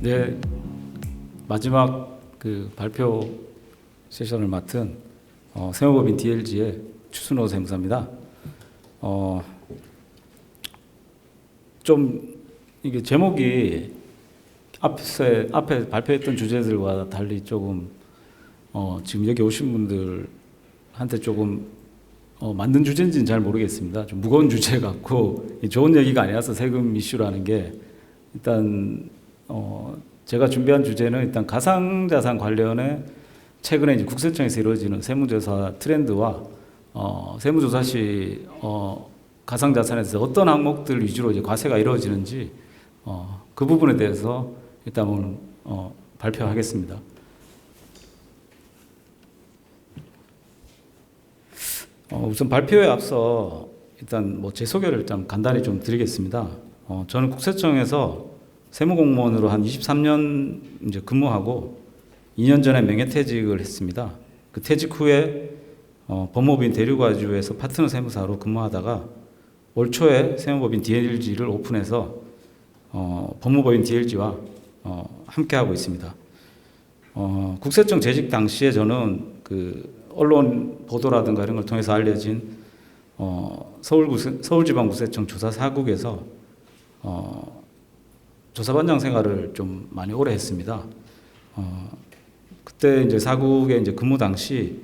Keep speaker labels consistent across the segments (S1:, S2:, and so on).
S1: 네, 마지막 그 발표 세션을 맡은 세무법인 DLG의 추순호 세무사입니다. 좀 이게 제목이 앞에 발표했던 주제들과 달리 조금 지금 여기 오신 분들한테 조금 맞는 주제인지는 잘 모르겠습니다. 좀 무거운 주제 같고 좋은 얘기가 아니라서 세금 이슈라는 게 일단 제가 준비한 주제는 일단 가상자산 관련해 최근에 이제 국세청에서 이루어지는 세무조사 트렌드와 세무조사 시 가상자산에서 어떤 항목들 위주로 이제 과세가 이루어지는지 그 부분에 대해서 일단 오늘 발표하겠습니다. 우선 발표에 앞서 일단 제 소개를 일단 간단히 좀 드리겠습니다. 저는 국세청에서 세무공무원으로 한 23년 이제 근무하고 2년 전에 명예퇴직을 했습니다. 그 퇴직 후에 법무법인 대류과주에서 파트너 세무사로 근무하다가 올 초에 세무법인 DLG를 오픈해서 법무법인 DLG와 함께 하고 있습니다. 국세청 재직 당시에 저는 그 언론 보도라든가 이런 걸 통해서 알려진 서울지방국세청 조사사국에서 조사반장 생활을 좀 많이 오래 했습니다. 그때 이제 사국에 이제 근무 당시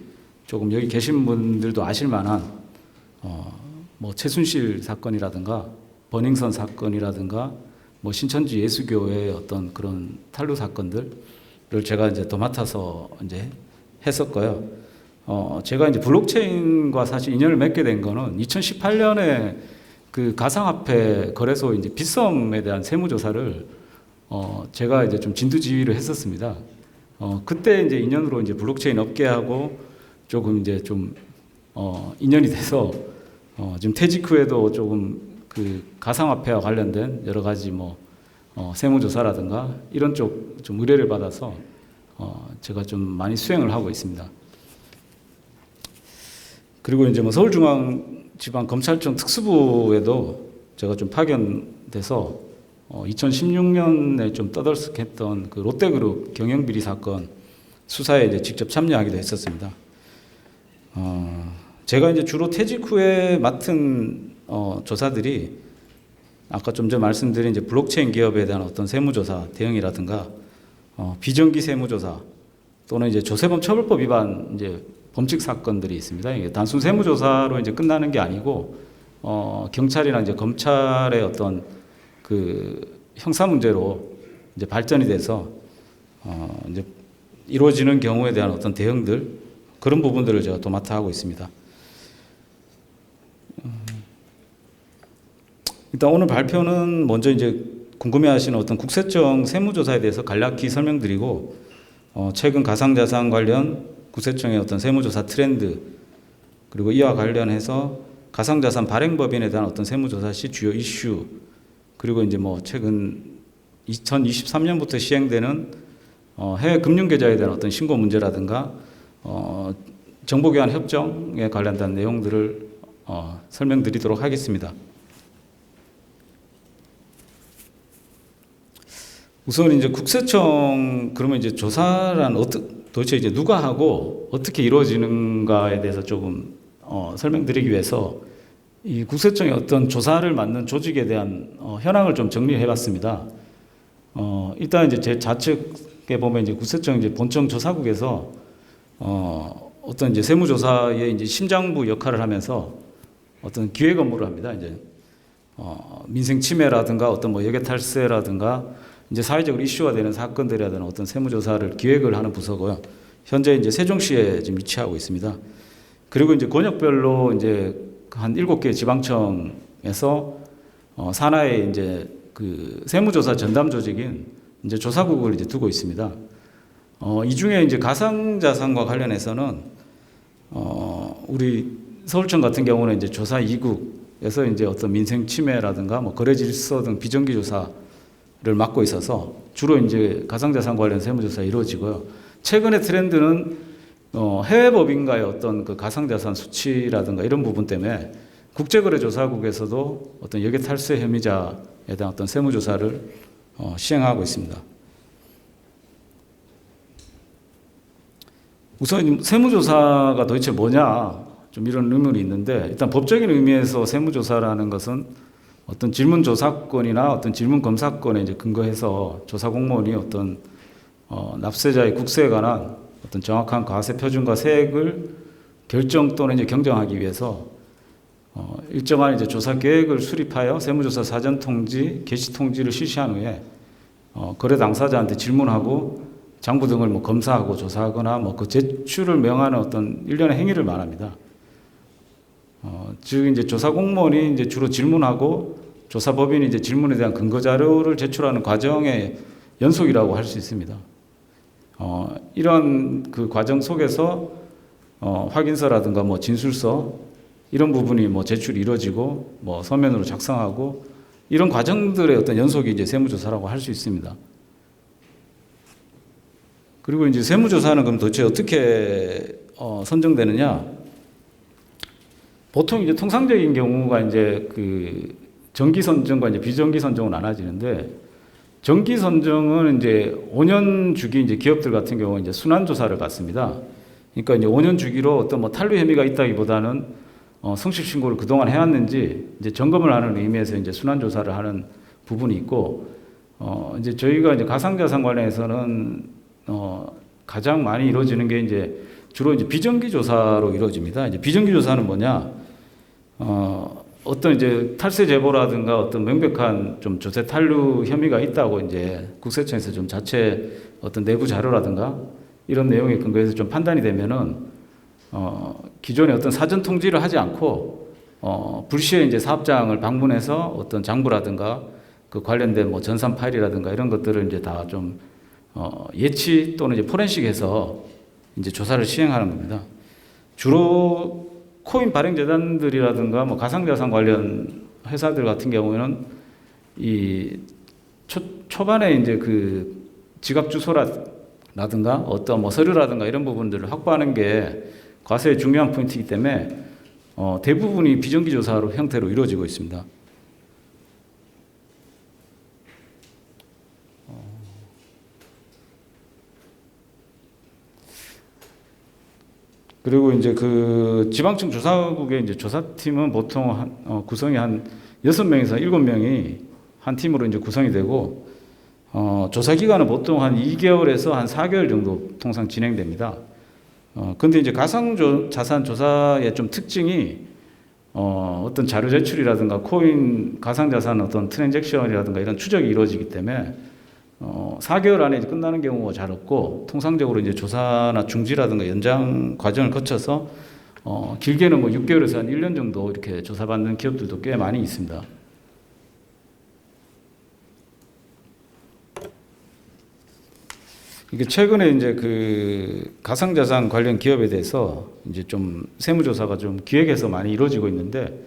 S1: 조금 여기 계신 분들도 아실 만한 최순실 사건이라든가 버닝썬 사건이라든가 신천지 예수교회의 어떤 그런 탈루 사건들을 제가 이제 도맡아서 이제 했었고요. 제가 이제 블록체인과 사실 인연을 맺게 된 거는 2018년에 그 가상화폐 거래소 이제 빗썸에 대한 세무조사를 제가 이제 좀 진두지휘를 했었습니다. 그때 이제 인연으로 이제 블록체인 업계하고 조금 이제 좀 인연이 돼서 지금 퇴직 후에도 조금 그 가상화폐와 관련된 여러 가지 세무조사라든가 이런 쪽 좀 의뢰를 받아서 제가 좀 많이 수행을 하고 있습니다. 그리고 이제 서울중앙지방검찰청 특수부에도 제가 좀 파견돼서 2016년에 좀 떠들썩했던 그 롯데그룹 경영비리 사건 수사에 이제 직접 참여하기도 했었습니다. 제가 이제 주로 퇴직 후에 맡은 조사들이 아까 좀 전에 말씀드린 이제 블록체인 기업에 대한 어떤 세무조사 대응이라든가 비정기 세무조사 또는 이제 조세범 처벌법 위반 이제 범칙 사건들이 있습니다. 이게 단순 세무조사로 이제 끝나는 게 아니고 경찰이나 이제 검찰의 어떤 그 형사 문제로 이제 발전이 돼서 이제 이루어지는 경우에 대한 어떤 대응들 그런 부분들을 제가 도맡아 하고 있습니다. 일단 오늘 발표는 먼저 이제 궁금해하시는 어떤 국세청 세무조사에 대해서 간략히 설명드리고 최근 가상자산 관련 국세청의 어떤 세무조사 트렌드 그리고 이와 관련해서 가상자산 발행법인에 대한 어떤 세무조사 시 주요 이슈 그리고 이제 최근 2023년부터 시행되는 해외 금융계좌에 대한 어떤 신고 문제라든가 정보교환 협정에 관련된 내용들을 설명드리도록 하겠습니다. 우선 이제 국세청 그러면 이제 조사란 도대체 이제 누가 하고 어떻게 이루어지는가에 대해서 조금 설명드리기 위해서 이 국세청의 어떤 조사를 맡는 조직에 대한 현황을 좀 정리해봤습니다. 일단 이제 제 좌측에 보면 이제 국세청 이제 본청 조사국에서 어떤 이제 세무조사의 이제 심장부 역할을 하면서 어떤 기획 업무를 합니다. 이제 민생 침해라든가 어떤 역외탈세라든가 이제 사회적으로 이슈가 되는 사건들에 대한 어떤 세무조사를 기획을 하는 부서고요. 현재 이제 세종시에 지금 위치하고 있습니다. 그리고 이제 권역별로 이제 한 7개 지방청에서 산하에 이제 그 세무조사 전담 조직인 이제 조사국을 이제 두고 있습니다. 이 중에 이제 가상자산과 관련해서는 우리 서울청 같은 경우는 이제 조사 2국에서 이제 어떤 민생 침해라든가 거래 질서 등 비정기 조사를 맡고 있어서 주로 이제 가상자산 관련 세무조사 이루어지고요. 최근의 트렌드는 해외 법인과의 어떤 그 가상자산 수치라든가 이런 부분 때문에 국제거래조사국에서도 어떤 역외탈세 혐의자에 대한 어떤 세무조사를 시행하고 있습니다. 우선 세무조사가 도대체 뭐냐 좀 이런 의문이 있는데 일단 법적인 의미에서 세무조사라는 것은 어떤 질문 조사권이나 어떤 질문 검사권에 이제 근거해서 조사 공무원이 어떤 납세자의 국세에 관한 어떤 정확한 과세 표준과 세액을 결정 또는 이제 경정하기 위해서 일정한 이제 조사 계획을 수립하여 세무조사 사전 통지, 개시 통지를 실시한 후에 거래 당사자한테 질문하고 장부 등을 뭐 검사하고 조사하거나 뭐 그 제출을 명하는 어떤 일련의 행위를 말합니다. 즉 이제 조사 공무원이 이제 주로 질문하고 조사법인이 이제 질문에 대한 근거 자료를 제출하는 과정의 연속이라고 할 수 있습니다. 이런 그 과정 속에서 확인서라든가 뭐 진술서 이런 부분이 뭐 제출이 이루어지고 뭐 서면으로 작성하고 이런 과정들의 어떤 연속이 이제 세무조사라고 할 수 있습니다. 그리고 이제 세무조사는 그럼 도대체 어떻게 선정되느냐? 보통 이제 통상적인 경우가 이제 그 정기 선정과 이제 비정기 선정은 나눠지는데 정기 선정은 이제 5년 주기 이제 기업들 같은 경우 이제 순환 조사를 받습니다. 그러니까 이제 5년 주기로 어떤 뭐 탈루 혐의가 있다기보다는 성실 신고를 그동안 해왔는지 이제 점검을 하는 의미에서 이제 순환 조사를 하는 부분이 있고 이제 저희가 이제 가상자산 관련해서는 가장 많이 이루어지는 게 이제 주로 이제 비정기 조사로 이루어집니다. 이제 비정기 조사는 뭐냐? 어떤 이제 탈세 제보라든가 어떤 명백한 좀 조세 탈루 혐의가 있다고 이제 국세청에서 좀 자체 어떤 내부 자료라든가 이런 내용에 근거해서 좀 판단이 되면은 기존에 어떤 사전 통지를 하지 않고 불시에 이제 사업장을 방문해서 어떤 장부라든가 그 관련된 뭐 전산 파일이라든가 이런 것들을 이제 다 좀 예치 또는 이제 포렌식해서 이제 조사를 시행하는 겁니다. 주로 코인 발행 재단들이라든가 뭐 가상자산 관련 회사들 같은 경우에는 이 초반에 이제 그 지갑 주소라든가 어떤 뭐 서류라든가 이런 부분들을 확보하는 게 과세의 중요한 포인트이기 때문에 대부분이 비정기 조사로 형태로 이루어지고 있습니다. 그리고 이제 그 지방청 조사국의 이제 조사팀은 보통 구성이 한 6명에서 7명이 한 팀으로 이제 구성이 되고, 조사 기간은 보통 한 2개월에서 한 4개월 정도 통상 진행됩니다. 근데 이제 가상자산 조사의 좀 특징이, 어떤 자료 제출이라든가 코인 가상자산 어떤 트랜잭션이라든가 이런 추적이 이루어지기 때문에 4개월 안에 이제 끝나는 경우가 잘 없고 통상적으로 이제 조사나 중지라든가 연장 과정을 거쳐서 길게는 뭐 6개월에서 한 1년 정도 이렇게 조사받는 기업들도 꽤 많이 있습니다. 이게 최근에 이제 그 가상자산 관련 기업에 대해서 이제 좀 세무조사가 좀 기획해서 많이 이루어지고 있는데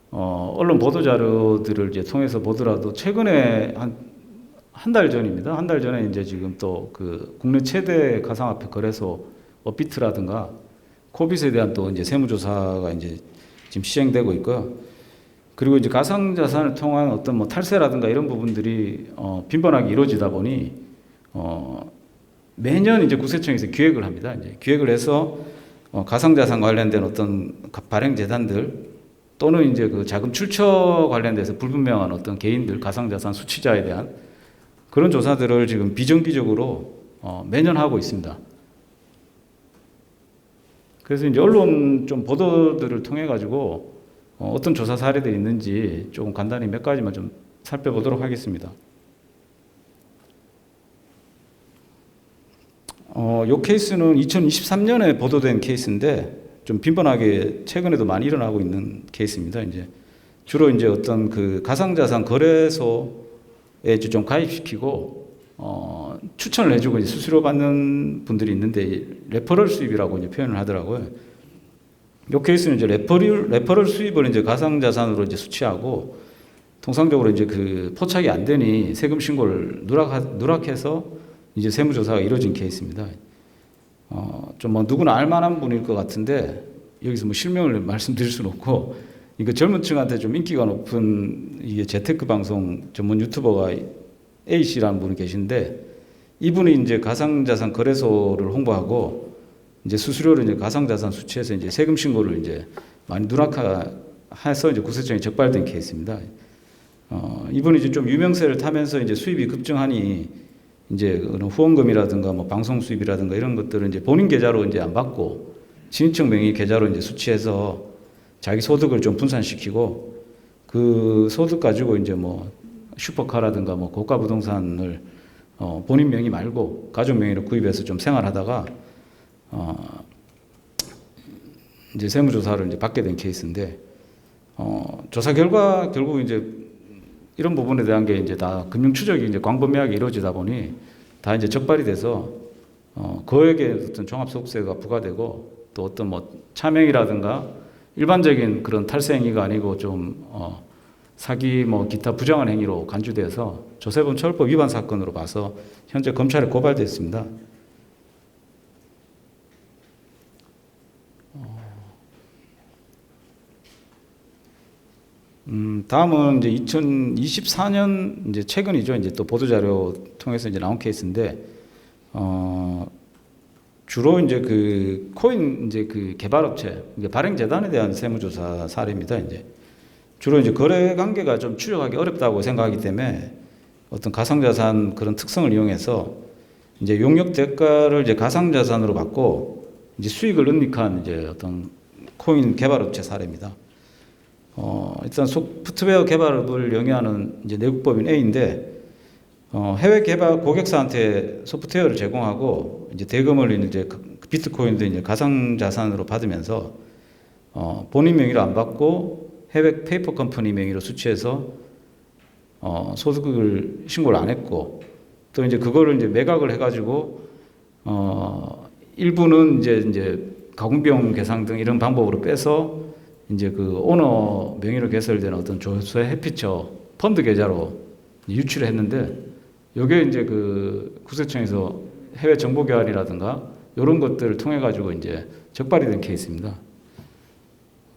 S1: 언론 보도 자료들을 이제 통해서 보더라도 최근에 한 달 전입니다. 한 달 전에 이제 지금 또 그 국내 최대 가상화폐 거래소 업비트라든가 코빗에 대한 또 이제 세무조사가 이제 지금 시행되고 있고요. 그리고 이제 가상자산을 통한 어떤 뭐 탈세라든가 이런 부분들이 빈번하게 이루어지다 보니 매년 이제 국세청에서 기획을 합니다. 이제 기획을 해서 가상자산 관련된 어떤 발행 재단들 또는 이제 그 자금 출처 관련돼서 불분명한 어떤 개인들 가상자산 수취자에 대한 그런 조사들을 지금 비정기적으로 매년 하고 있습니다. 그래서 이제 언론 좀 보도들을 통해 가지고 어떤 조사 사례들이 있는지 조금 간단히 몇 가지만 좀 살펴보도록 하겠습니다. 이 케이스는 2023년에 보도된 케이스인데 좀 빈번하게 최근에도 많이 일어나고 있는 케이스입니다. 이제 주로 이제 어떤 그 가상자산 거래소에 좀 가입시키고 추천을 해주고 이제 수수료 받는 분들이 있는데 레퍼럴 수입이라고 이제 표현을 하더라고요. 이 케이스는 이제 레퍼럴 수입을 이제 가상자산으로 이제 수취하고 통상적으로 이제 그 포착이 안 되니 세금 신고를 누락해서 이제 세무조사가 이루어진 케이스입니다. 좀 뭐 누구나 알만한 분일 것 같은데 여기서 뭐 실명을 말씀드릴 수는 없고 이거 젊은 층한테 좀 인기가 높은 이게 재테크 방송 전문 유튜버가 A씨라는 분이 계신데 이분이 이제 가상자산 거래소를 홍보하고 이제 수수료를 이제 가상자산 수취해서 이제 세금 신고를 이제 많이 누락해서 이제 국세청에 적발된 케이스입니다. 이분이 이제 좀 유명세를 타면서 이제 수입이 급증하니 이제 그런 후원금이라든가 뭐 방송 수입이라든가 이런 것들을 이제 본인 계좌로 이제 안 받고 친인척 명의 계좌로 이제 수취해서 자기 소득을 좀 분산시키고 그 소득 가지고 이제 뭐 슈퍼카라든가 뭐 고가 부동산을 본인 명의 말고 가족 명의로 구입해서 좀 생활하다가 이제 세무조사를 이제 받게 된 케이스인데 조사 결과 결국 이제 이런 부분에 대한 게 이제 다 금융 추적이 이제 광범위하게 이루어지다 보니 다 이제 적발이 돼서 거액의 어떤 종합소득세가 부과되고 또 어떤 뭐 차명이라든가 일반적인 그런 탈세 행위가 아니고 좀 사기 뭐 기타 부정한 행위로 간주돼서 조세범 처벌법 위반 사건으로 봐서 현재 검찰에 고발됐습니다. 다음은 이제 2024년 이제 최근이죠. 이제 또 보도자료 통해서 이제 나온 케이스인데, 주로 이제 그 코인 이제 그 개발업체, 이제 발행재단에 대한 세무조사 사례입니다. 이제 주로 이제 거래 관계가 좀 추적하기 어렵다고 생각하기 때문에 어떤 가상자산 그런 특성을 이용해서 이제 용역 대가를 이제 가상자산으로 받고 이제 수익을 은닉한 이제 어떤 코인 개발업체 사례입니다. 일단 소프트웨어 개발을 영위하는 이제 내국법인 A인데, 해외 개발 고객사한테 소프트웨어를 제공하고 이제 대금을 이제 비트코인도 이제 가상자산으로 받으면서 본인 명의로 안 받고 해외 페이퍼 컴퍼니 명의로 수취해서 소득을 신고를 안 했고 또 이제 그거를 이제 매각을 해가지고 일부는 이제 가공비용 계상 등 이런 방법으로 빼서 이제 그 오너 명의로 개설된 어떤 조세 회피처 펀드 계좌로 유출을 했는데, 요게 이제 그 국세청에서 해외 정보 교환이라든가 이런 것들을 통해 가지고 이제 적발이 된 케이스입니다.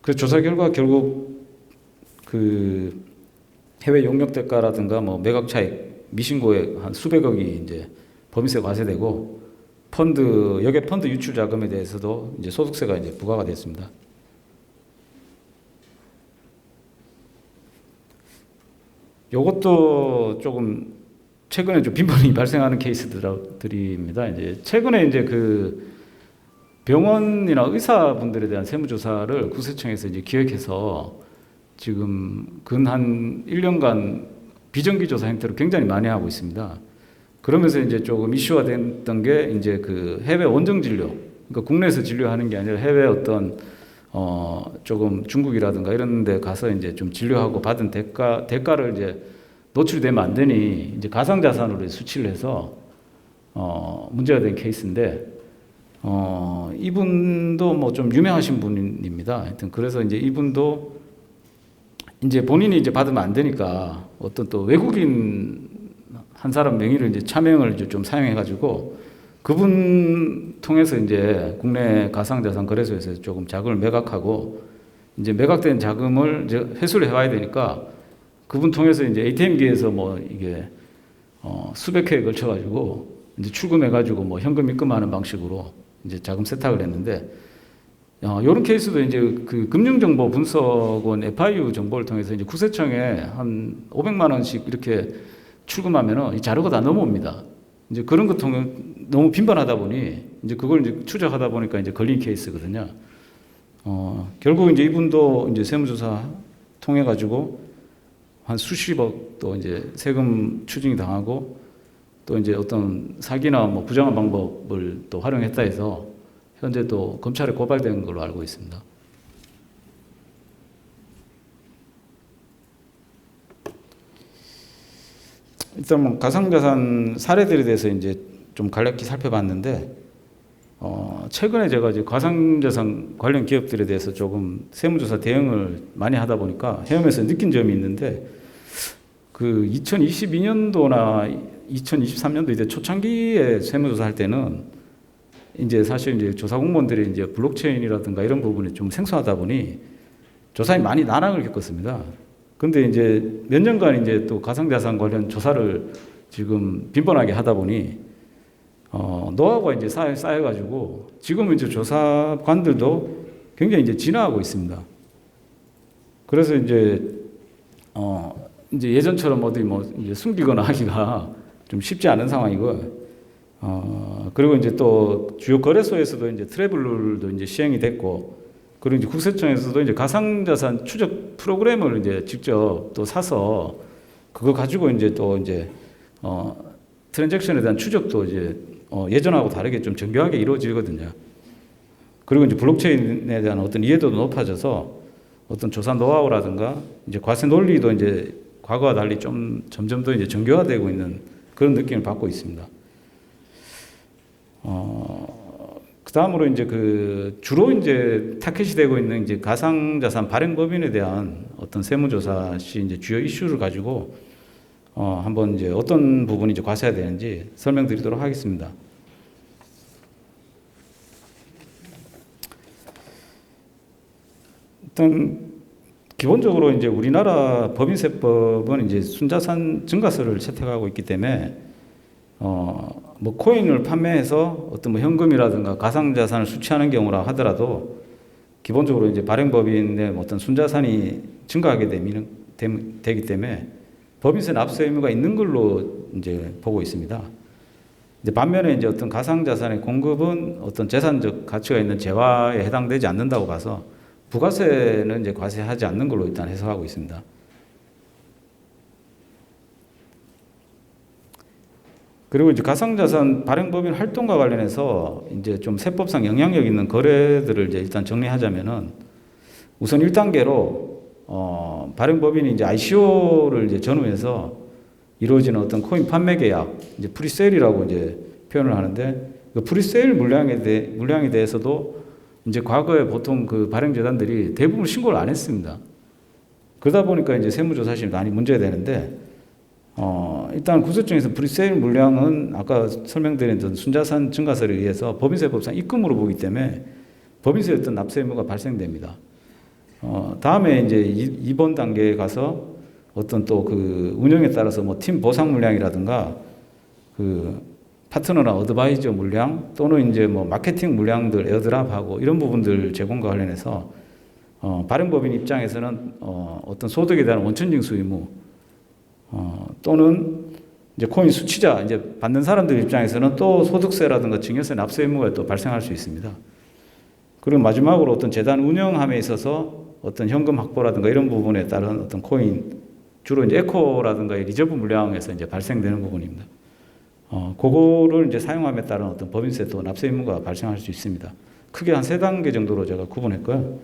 S1: 그래서 조사 결과 결국 그 해외 용역 대가라든가 뭐 매각 차익 미신고액 한 수백억이 이제 법인세 과세되고 여객 펀드 유출 자금에 대해서도 이제 소득세가 이제 부과가 됐습니다. 요것도 조금 최근에 좀 빈번히 발생하는 케이스들입니다. 이제 최근에 이제 그 병원이나 의사분들에 대한 세무조사를 국세청에서 이제 기획해서 지금 근 한 1년간 비정기조사 형태로 굉장히 많이 하고 있습니다. 그러면서 이제 조금 이슈화 됐던 게 이제 그 해외 원정 진료, 그러니까 국내에서 진료하는 게 아니라 해외 어떤 조금 중국이라든가 이런 데 가서 이제 좀 진료하고 받은 대가를 이제 노출이 되면 안 되니 이제 가상자산으로 수취를 해서 문제가 된 케이스인데, 이분도 뭐 좀 유명하신 분입니다. 하여튼 그래서 이제 이분도 이제 본인이 이제 받으면 안 되니까 어떤 또 외국인 한 사람 명의를 이제 차명을 이제 좀 사용해가지고 그분 통해서 이제 국내 가상자산 거래소에서 조금 자금을 매각하고 이제 매각된 자금을 이제 회수를 해와야 되니까 그분 통해서 이제 ATM기에서 뭐 이게 수백 회에 걸쳐가지고 이제 출금해가지고 뭐 현금 입금하는 방식으로 이제 자금 세탁을 했는데, 이런 케이스도 이제 그 금융정보분석원 FIU 정보를 통해서 이제 국세청에 한 500만 원씩 이렇게 출금하면은 이 자료가 다 넘어옵니다. 이제 그런 것 통해 너무 빈번하다 보니 이제 그걸 이제 추적하다 보니까 이제 걸린 케이스거든요. 결국 이제 이분도 이제 세무조사 통해 가지고 한 수십억 또 이제 세금 추징이 당하고 또 이제 어떤 사기나 뭐 부정한 방법을 또 활용했다 해서 현재 또 검찰에 고발된 걸로 알고 있습니다. 일단 뭐 가상자산 사례들에 대해서 이제 좀 간략히 살펴봤는데, 최근에 제가 이제 가상자산 관련 기업들에 대해서 조금 세무조사 대응을 많이 하다 보니까 헤엄에서 느낀 점이 있는데, 그 2022년도나 2023년도 이제 초창기에 세무조사 할 때는 이제 사실 이제 조사 공무원들이 이제 블록체인이라든가 이런 부분이 좀 생소하다 보니 조사에 많이 난항을 겪었습니다. 근데 이제 몇 년간 이제 또 가상자산 관련 조사를 지금 빈번하게 하다 보니 노하우가 이제 쌓여가지고 지금은 이제 조사관들도 굉장히 이제 진화하고 있습니다. 그래서 이제 예전처럼 어디 뭐 이제 숨기거나 하기가 좀 쉽지 않은 상황이고, 그리고 이제 또 주요 거래소에서도 이제 트래블룰도 이제 시행이 됐고, 그리고 이제 국세청에서도 이제 가상자산 추적 프로그램을 이제 직접 또 사서 그거 가지고 이제 또 이제 트랜잭션에 대한 추적도 이제 예전하고 다르게 좀 정교하게 이루어지거든요. 그리고 이제 블록체인에 대한 어떤 이해도도 높아져서 어떤 조사 노하우라든가 이제 과세 논리도 이제 과거와 달리 좀 점점 더 이제 정교화되고 있는 그런 느낌을 받고 있습니다. 그 다음으로 이제 주로 이제 타켓이 되고 있는 이제 가상자산 발행법인에 대한 어떤 세무조사 시 이제 주요 이슈를 가지고 한번 이제 어떤 부분이 이제 과세가 되는지 설명드리도록 하겠습니다. 일단 기본적으로 이제 우리나라 법인세법은 이제 순자산 증가세를 채택하고 있기 때문에 뭐 코인을 판매해서 어떤 뭐 현금이라든가 가상자산을 수취하는 경우라 하더라도 기본적으로 이제 발행법인의 어떤 순자산이 증가하게 되기 때문에 법인세 납세 의무가 있는 걸로 이제 보고 있습니다. 이제 반면에 이제 어떤 가상자산의 공급은 어떤 재산적 가치가 있는 재화에 해당되지 않는다고 봐서 부가세는 이제 과세하지 않는 걸로 일단 해석하고 있습니다. 그리고 이제 가상자산 발행법인 활동과 관련해서 이제 좀 세법상 영향력 있는 거래들을 이제 일단 정리하자면은 우선 1단계로 발행법인이 이제 ICO를 이제 전후해서 이루어지는 어떤 코인 판매 계약, 이제 프리세일이라고 이제 표현을 하는데, 그 프리세일 물량에 대해서도 이제 과거에 보통 그 발행재단들이 대부분 신고를 안 했습니다. 그러다 보니까 이제 세무조사심이 많이 문제가 되는데, 일단 국세청에서 프리세일 물량은 아까 설명드린 순자산 증가세를 의해서 법인세법상 입금으로 보기 때문에 법인세 어떤 납세 의무가 발생됩니다. 다음에 이제 이번 단계에 가서 어떤 또 그 운영에 따라서 뭐 팀 보상 물량이라든가 그 파트너나 어드바이저 물량 또는 이제 뭐 마케팅 물량들 에어드랍하고 이런 부분들 제공과 관련해서 발행법인 입장에서는 어떤 소득에 대한 원천징수 의무 또는 이제 코인 수취자 이제 받는 사람들 입장에서는 또 소득세라든가 증여세 납세 의무가 또 발생할 수 있습니다. 그리고 마지막으로 어떤 재단 운영함에 있어서 어떤 현금 확보라든가 이런 부분에 따른 어떤 코인 주로 이제 에코라든가 리저브 물량에서 이제 발생되는 부분입니다. 그거를 이제 사용함에 따른 어떤 법인세 또 납세 의무가 발생할 수 있습니다. 크게 한 3단계 정도로 제가 구분했고요.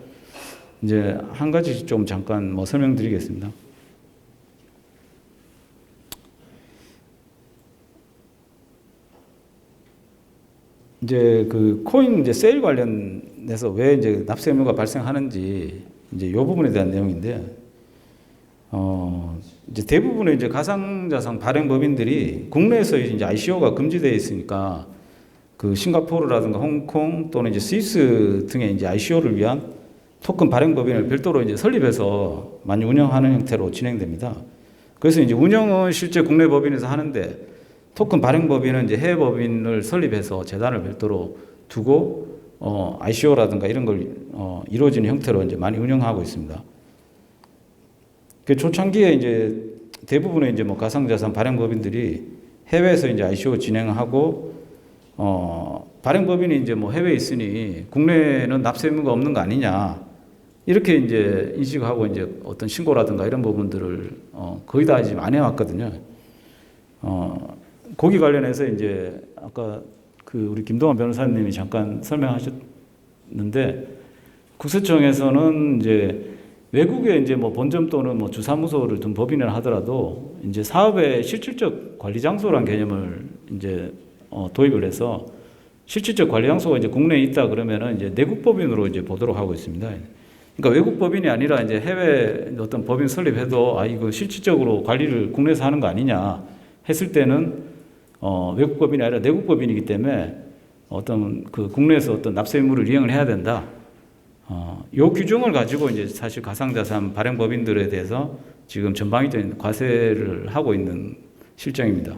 S1: 이제 한 가지 좀 잠깐 뭐 설명드리겠습니다. 이제 그 코인 이제 세일 관련해서 왜 이제 납세 의무가 발생하는지 이제 이 부분에 대한 내용인데, 이제 대부분의 이제 가상자산 발행 법인들이 국내에서 이제 ICO가 금지되어 있으니까 그 싱가포르라든가 홍콩 또는 이제 스위스 등의 이제 ICO를 위한 토큰 발행 법인을 별도로 이제 설립해서 많이 운영하는 형태로 진행됩니다. 그래서 이제 운영은 실제 국내 법인에서 하는데 토큰 발행 법인은 이제 해외 법인을 설립해서 재단을 별도로 두고 ICO라든가 이런 걸 이루어지는 형태로 이제 많이 운영하고 있습니다. 그 초창기에 이제 대부분의 이제 뭐 가상자산 발행법인들이 해외에서 이제 ICO 진행하고 발행법인이 이제 뭐 해외에 있으니 국내에는 납세 의무가 없는 거 아니냐 이렇게 이제 인식하고 이제 어떤 신고라든가 이런 부분들을 거의 다 지금 안 해왔거든요. 거기 관련해서 이제 아까 그 우리 김동완 변호사님이 잠깐 설명하셨는데 국세청에서는 이제 외국에 이제 뭐 본점 또는 뭐 주사무소를 둔 법인을 하더라도 이제 사업의 실질적 관리 장소란 개념을 이제 도입을 해서 실질적 관리 장소가 이제 국내에 있다 그러면은 이제 내국 법인으로 이제 보도록 하고 있습니다. 그러니까 외국 법인이 아니라 이제 해외 어떤 법인 설립해도 이거 실질적으로 관리를 국내에서 하는 거 아니냐 했을 때는 외국 법인이 아니라 내국 법인이기 때문에 어떤 그 국내에서 어떤 납세 의무를 이행을 해야 된다. 요 규정을 가지고 이제 사실 가상자산 발행 법인들에 대해서 지금 전방위적인 과세를 하고 있는 실정입니다.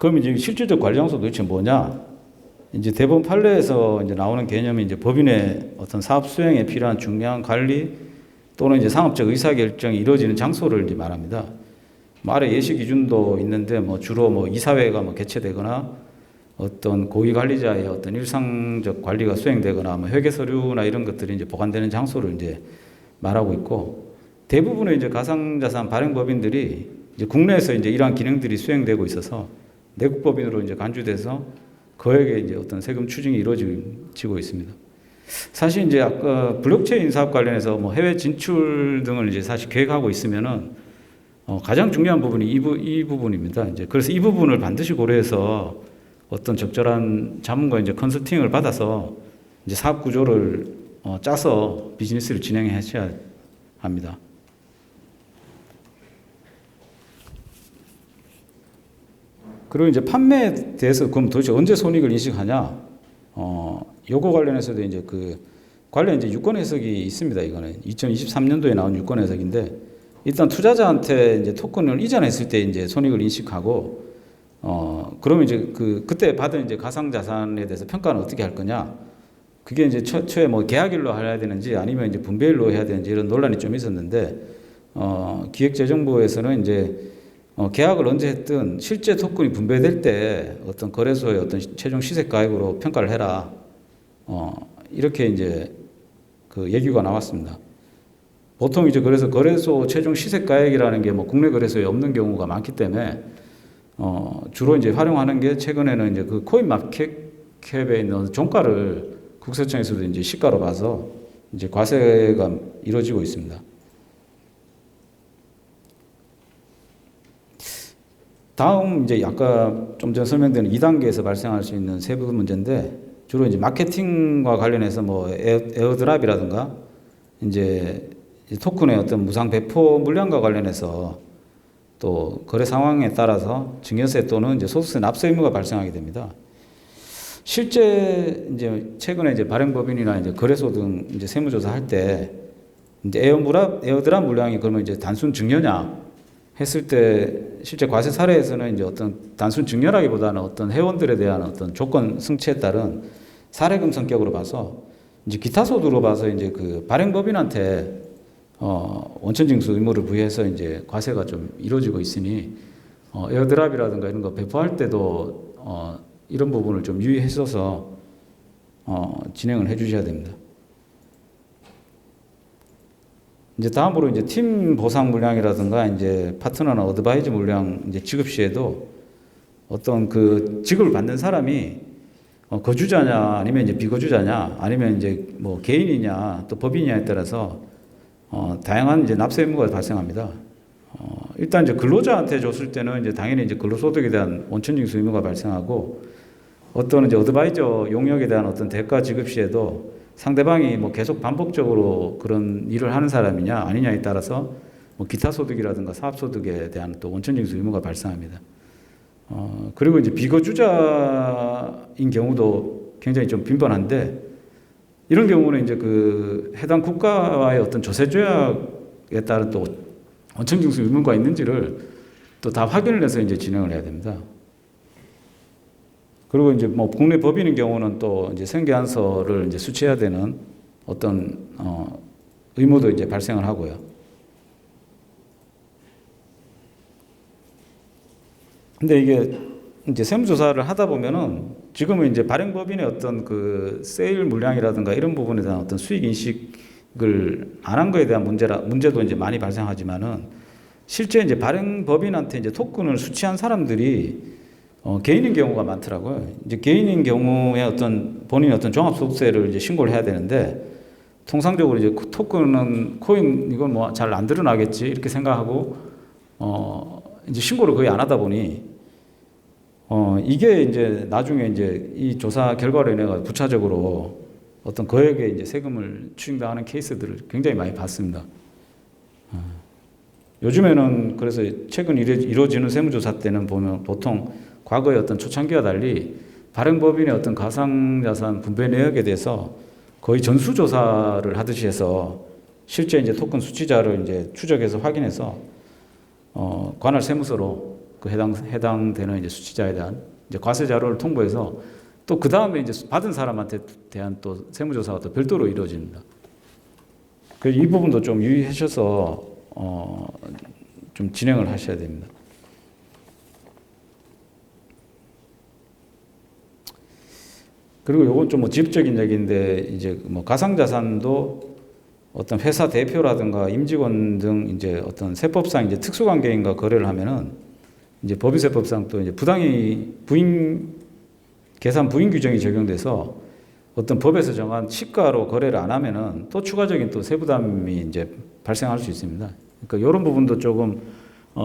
S1: 그럼 이제 실질적 관리 장소 도대체 뭐냐? 이제 대법원 판례에서 이제 나오는 개념이 이제 법인의 어떤 사업 수행에 필요한 중요한 관리 또는 이제 상업적 의사 결정이 이루어지는 장소를 이제 말합니다. 아래 예시 기준도 있는데 뭐 주로 뭐 이사회가 뭐 개최되거나 어떤 고위 관리자의 어떤 일상적 관리가 수행되거나 뭐 회계 서류나 이런 것들이 이제 보관되는 장소를 이제 말하고 있고, 대부분의 이제 가상자산 발행 법인들이 이제 국내에서 이제 이러한 기능들이 수행되고 있어서 내국 법인으로 이제 간주돼서 거액의 이제 어떤 세금 추징이 이루어지고 있습니다. 사실 이제 아까 블록체인 사업 관련해서 뭐 해외 진출 등을 이제 사실 계획하고 있으면은 가장 중요한 부분이 이 부분입니다. 이제 그래서 이 부분을 반드시 고려해서 어떤 적절한 자문과 이제 컨설팅을 받아서 이제 사업 구조를 짜서 비즈니스를 진행하셔야 합니다. 그리고 이제 판매에 대해서 그럼 도대체 언제 손익을 인식하냐? 요거 관련해서도 이제 그 관련 이제 유권 해석이 있습니다. 이거는 2023년도에 나온 유권 해석인데, 일단 투자자한테 이제 토큰을 이전했을 때 이제 손익을 인식하고, 그러면 이제 그때 받은 이제 가상 자산에 대해서 평가는 어떻게 할 거냐? 그게 이제 처에 뭐 계약일로 해야 되는지 아니면 이제 분배일로 해야 되는지 이런 논란이 좀 있었는데, 기획재정부에서는 이제 계약을 언제 했든 실제 토큰이 분배될 때 어떤 거래소의 어떤 최종 시세 가액으로 평가를 해라. 이렇게 이제 그 얘기가 나왔습니다. 보통 이제 그래서 거래소 최종 시세 가액이라는 게 뭐 국내 거래소에 없는 경우가 많기 때문에 주로 이제 활용하는 게, 최근에는 이제 그 코인 마켓캡에 있는 종가를 국세청에서도 이제 시가로 봐서 이제 과세가 이루어지고 있습니다. 다음 이제 아까 좀 전 설명드린 2단계에서 발생할 수 있는 세부 문제인데, 주로 이제 마케팅과 관련해서 뭐 에어드랍이라든가 이제 토큰의 어떤 무상 배포 물량과 관련해서 또 거래 상황에 따라서 증여세 또는 이제 소득세 납세 의무가 발생하게 됩니다. 실제 이제 최근에 이제 발행법인이나 이제 거래소 등 이제 세무조사할 때 이제 에어드랍 물량이 그러면 이제 단순 증여냐 했을 때, 실제 과세 사례에서는 이제 어떤 단순 증여라기보다는 어떤 회원들에 대한 어떤 조건 승치에 따른 사례금 성격으로 봐서 이제 기타 소득으로 봐서 이제 그 발행법인한테 원천징수 의무를 부여해서 이제 과세가 좀 이루어지고 있으니 에어드랍이라든가 이런 거 배포할 때도 이런 부분을 좀 유의해서 진행을 해주셔야 됩니다. 이제 다음으로 이제 팀 보상 물량이라든가 이제 파트너나 어드바이저 물량 이제 지급 시에도 어떤 그 지급을 받는 사람이 거주자냐 아니면 이제 비거주자냐 아니면 이제 뭐 개인이냐 또 법인이냐에 따라서 다양한 이제 납세 의무가 발생합니다. 일단 이제 근로자한테 줬을 때는 이제 당연히 이제 근로소득에 대한 원천징수 의무가 발생하고, 어떤 이제 어드바이저 용역에 대한 어떤 대가 지급 시에도 상대방이 뭐 계속 반복적으로 그런 일을 하는 사람이냐 아니냐에 따라서 뭐 기타 소득이라든가 사업 소득에 대한 또 원천징수 의무가 발생합니다. 그리고 이제 비거주자인 경우도 굉장히 좀 빈번한데, 이런 경우는 이제 그 해당 국가와의 어떤 조세 조약에 따른 또 원천징수 의무가 있는지를 또 다 확인을 해서 이제 진행을 해야 됩니다. 그리고 이제 뭐 국내 법인인 경우는 또 이제 생계안서를 이제 수취해야 되는 어떤 의무도 이제 발생을 하고요. 근데 이게 이제 세무조사를 하다 보면은 지금은 이제 발행법인의 어떤 그 세일 물량이라든가 이런 부분에 대한 어떤 수익 인식을 안 한 거에 대한 문제도 이제 많이 발생하지만은, 실제 이제 발행법인한테 이제 토큰을 수취한 사람들이 개인인 경우가 많더라고요. 이제 개인인 경우에 어떤 본인이 어떤 종합소득세를 이제 신고를 해야 되는데, 통상적으로 이제 토큰은 코인 이건 뭐 잘 안 드러나겠지 이렇게 생각하고 이제 신고를 거의 안 하다 보니 이게 이제 나중에 이제 이 조사 결과로 인해 부차적으로 어떤 거액의 이제 세금을 추징당하는 케이스들을 굉장히 많이 봤습니다. 요즘에는 그래서 최근 이루어지는 세무조사 때는 보면 보통 과거의 어떤 초창기와 달리 발행법인의 어떤 가상자산 분배 내역에 대해서 거의 전수조사를 하듯이 해서 실제 이제 토큰 수취자를 이제 추적해서 확인해서 관할 세무서로 그 해당되는 이제 수취자에 대한 이제 과세 자료를 통보해서 또 그 다음에 이제 받은 사람한테 대한 또 세무조사가 또 별도로 이루어집니다. 그래서 이 부분도 좀 유의하셔서 좀 진행을 하셔야 됩니다. 그리고 요건 좀 뭐 지적인 얘기인데 이제 뭐 가상자산도 어떤 회사 대표라든가 임직원 등 이제 어떤 세법상 이제 특수관계인과 거래를 하면은 이제 법인세법상 또 이제 계산 부인 규정이 적용돼서 어떤 법에서 정한 시가로 거래를 안 하면은 또 추가적인 또 세부담이 이제 발생할 수 있습니다. 그러니까 이런 부분도 조금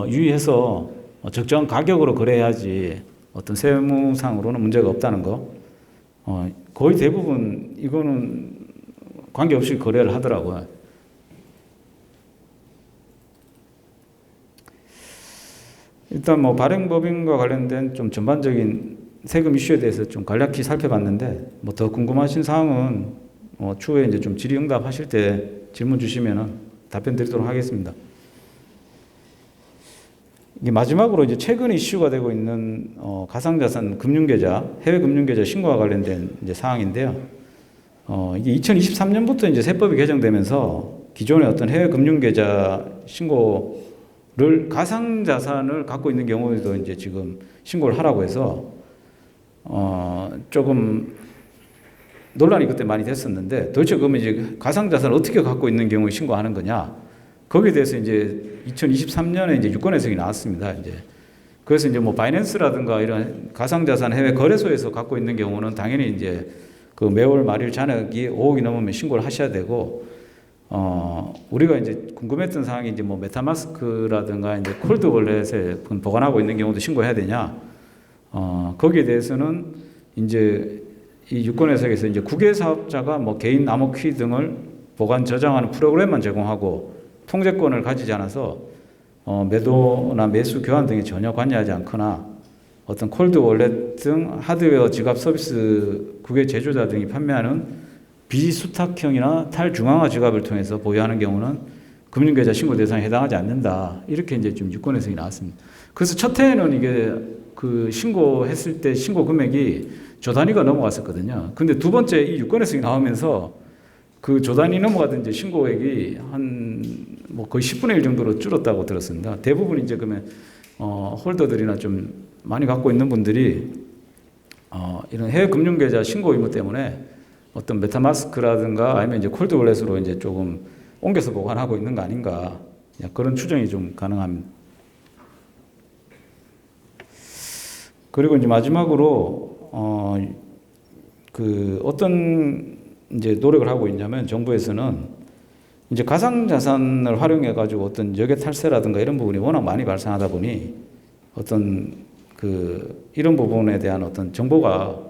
S1: 유의해서 적정한 가격으로 거래해야지 어떤 세무상으로는 문제가 없다는 거. 거의 대부분 이거는 관계없이 거래를 하더라고요. 일단 뭐 발행법인과 관련된 좀 전반적인 세금 이슈에 대해서 좀 간략히 살펴봤는데 뭐 더 궁금하신 사항은 추후에 이제 좀 질의응답 하실 때 질문 주시면은 답변 드리도록 하겠습니다. 이게 마지막으로 이제 최근 이슈가 되고 있는 가상자산 금융계좌, 해외 금융계좌 신고와 관련된 이제 사항인데요. 이게 2023년부터 이제 세법이 개정되면서 기존의 어떤 해외 금융계좌 신고를 가상자산을 갖고 있는 경우에도 이제 지금 신고를 하라고 해서 조금 논란이 그때 많이 됐었는데 도대체 그러면 이제 가상자산을 어떻게 갖고 있는 경우에 신고하는 거냐? 거기에 대해서 이제 2023년에 이제 유권 해석이 나왔습니다. 이제 그래서 이제 뭐 바이낸스라든가 이런 가상자산 해외 거래소에서 갖고 있는 경우는 당연히 이제 그 매월 말일 잔액이 5억이 넘으면 신고를 하셔야 되고, 우리가 이제 궁금했던 사항이 이제 뭐 메타마스크라든가 이제 콜드 월렛에 보관하고 있는 경우도 신고해야 되냐? 거기에 대해서는 이제 이 유권 해석에서 이제 국외 사업자가 뭐 개인 암호키 등을 보관 저장하는 프로그램만 제공하고 통제권을 가지지 않아서 매도나 매수 교환 등에 전혀 관여하지 않거나 어떤 콜드 월렛 등 하드웨어 지갑 서비스 국외 제조자 등이 판매하는 비수탁형이나 탈중앙화 지갑을 통해서 보유하는 경우는 금융계좌 신고 대상에 해당하지 않는다. 이렇게 이제 좀 유권 해석이 나왔습니다. 그래서 첫 해에는 이게 그 신고했을 때 신고 금액이 조 단위가 넘어갔었거든요. 근데 두 번째 이 유권 해석이 나오면서 그 조 단위 넘어가던 이제 신고액이 한 뭐 거의 10분의 1 정도로 줄었다고 들었습니다. 대부분 이제 그러면 홀더들이나 좀 많이 갖고 있는 분들이 이런 해외 금융계좌 신고 의무 때문에 어떤 메타마스크라든가 아니면 이제 콜드 월렛으로 이제 조금 옮겨서 보관하고 있는 거 아닌가, 그런 추정이 좀 가능합니다. 그리고 이제 마지막으로 어떤 이제 노력을 하고 있냐면 정부에서는 이제 가상자산을 활용해 가지고 어떤 역외 탈세라든가 이런 부분이 워낙 많이 발생하다 보니 어떤 이런 부분에 대한 어떤 정보가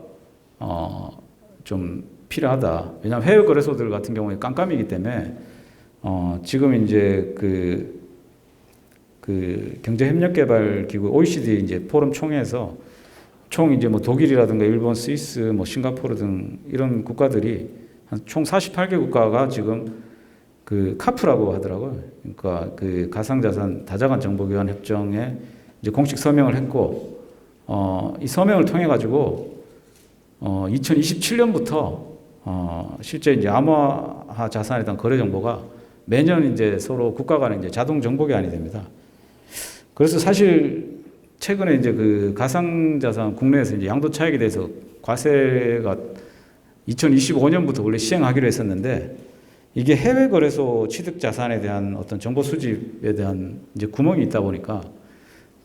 S1: 좀 필요하다. 왜냐하면 해외 거래소들 같은 경우에 깜깜이기 때문에 지금 이제 경제협력개발기구 OECD 이제 포럼 총회에서 총 이제 뭐 독일이라든가 일본, 스위스, 뭐 싱가포르 등 이런 국가들이 한 총 48개 국가가 지금 카프라고 하더라고요. 그러니까 가상자산 다자간 정보교환 협정에 이제 공식 서명을 했고, 이 서명을 통해 가지고 2027년부터 실제 이제 암호화 자산에 대한 거래 정보가 매년 이제 서로 국가 간에 이제 자동 정보 교환이 됩니다. 그래서 사실 최근에 이제 가상자산 국내에서 이제 양도 차익에 대해서 과세가 2025년부터 원래 시행하기로 했었는데, 이게 해외 거래소 취득 자산에 대한 어떤 정보 수집에 대한 이제 구멍이 있다 보니까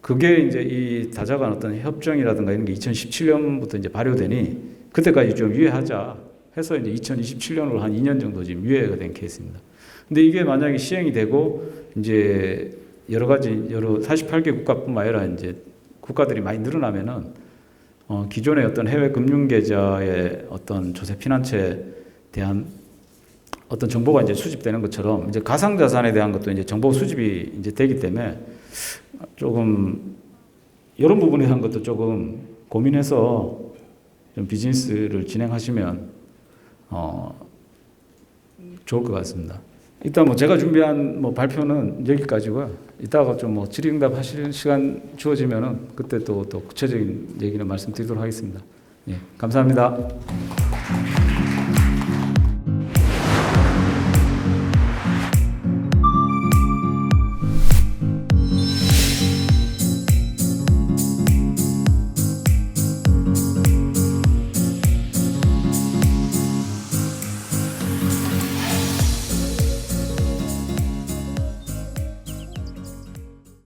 S1: 그게 이제 이 다자간 어떤 협정이라든가 이런 게 2017년부터 이제 발효되니 그때까지 좀 유예하자 해서 이제 2027년으로 한 2년 정도 지금 유예가 된 케이스입니다. 근데 이게 만약에 시행이 되고 이제 여러 48개 국가뿐만 아니라 이제 국가들이 많이 늘어나면은 기존의 어떤 해외 금융 계좌의 어떤 조세 피난처에 대한 어떤 정보가 이제 수집되는 것처럼 이제 가상 자산에 대한 것도 이제 정보 수집이 이제 되기 때문에 조금 이런 부분에 대한 것도 조금 고민해서 좀 비즈니스를 진행하시면 좋을 것 같습니다. 일단 뭐 제가 준비한 뭐 발표는 여기까지고요. 이따가 좀 뭐 질의응답 하실 시간 주어지면은 그때 또 구체적인 얘기는 말씀드리도록 하겠습니다. 예, 감사합니다.